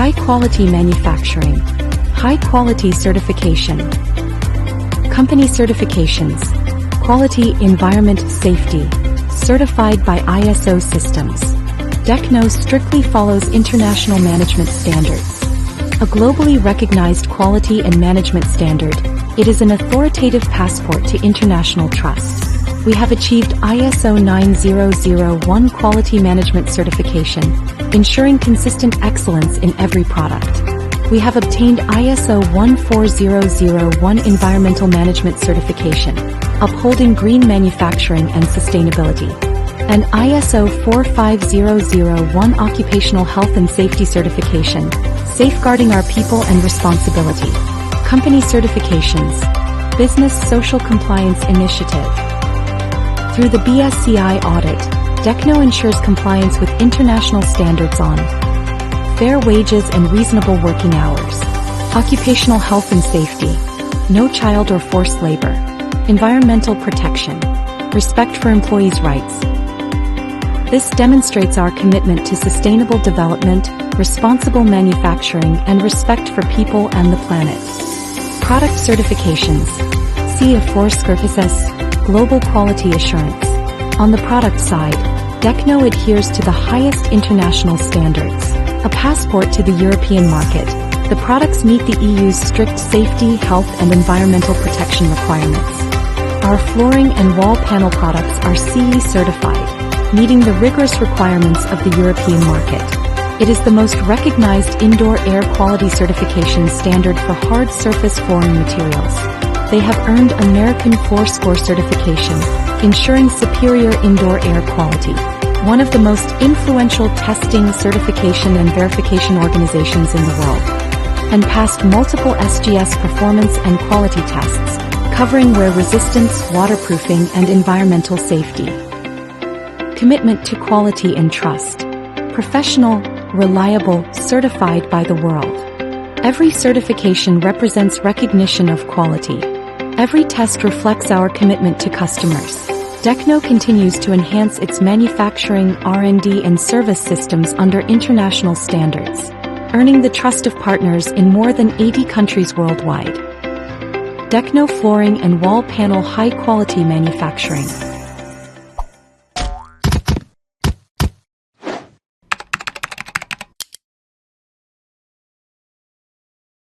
High-quality manufacturing. High-quality certification. Company certifications. Quality, environment, safety. Certified by ISO systems. DECNO strictly follows international management standards. A globally recognized quality and management standard, it is an authoritative passport to international trust. We have achieved ISO 9001 quality management certification, ensuring consistent excellence in every product. We have obtained ISO 14001 environmental management certification, upholding green manufacturing and sustainability, and ISO 45001 occupational health and safety certification, safeguarding our people and responsibility. Company certifications. Business Social Compliance Initiative. Through the BSCI audit, DECNO ensures compliance with international standards on fair wages and reasonable working hours, occupational health and safety, no child or forced labor, environmental protection, respect for employees' rights. This demonstrates our commitment to sustainable development, responsible manufacturing, and respect for people and the planet. Product certifications. C of FloorScore Global Quality Assurance. On the product side, DECNO adheres to the highest international standards. A passport to the European market, the products meet the EU's strict safety, health, and environmental protection requirements. Our flooring and wall panel products are CE certified, meeting the rigorous requirements of the European market. It is the most recognized indoor air quality certification standard for hard surface flooring materials. They have earned American FloorScore certification, ensuring superior indoor air quality. One of the most influential testing, certification, and verification organizations in the world, and passed multiple SGS performance and quality tests, covering wear resistance, waterproofing, and environmental safety. Commitment to quality and trust. Professional, reliable, certified by the world. Every certification represents recognition of quality. Every test reflects our commitment to customers. DECNO continues to enhance its manufacturing, R&D, and service systems under international standards, earning the trust of partners in more than 80 countries worldwide. DECNO Flooring and Wall Panel High Quality Manufacturing.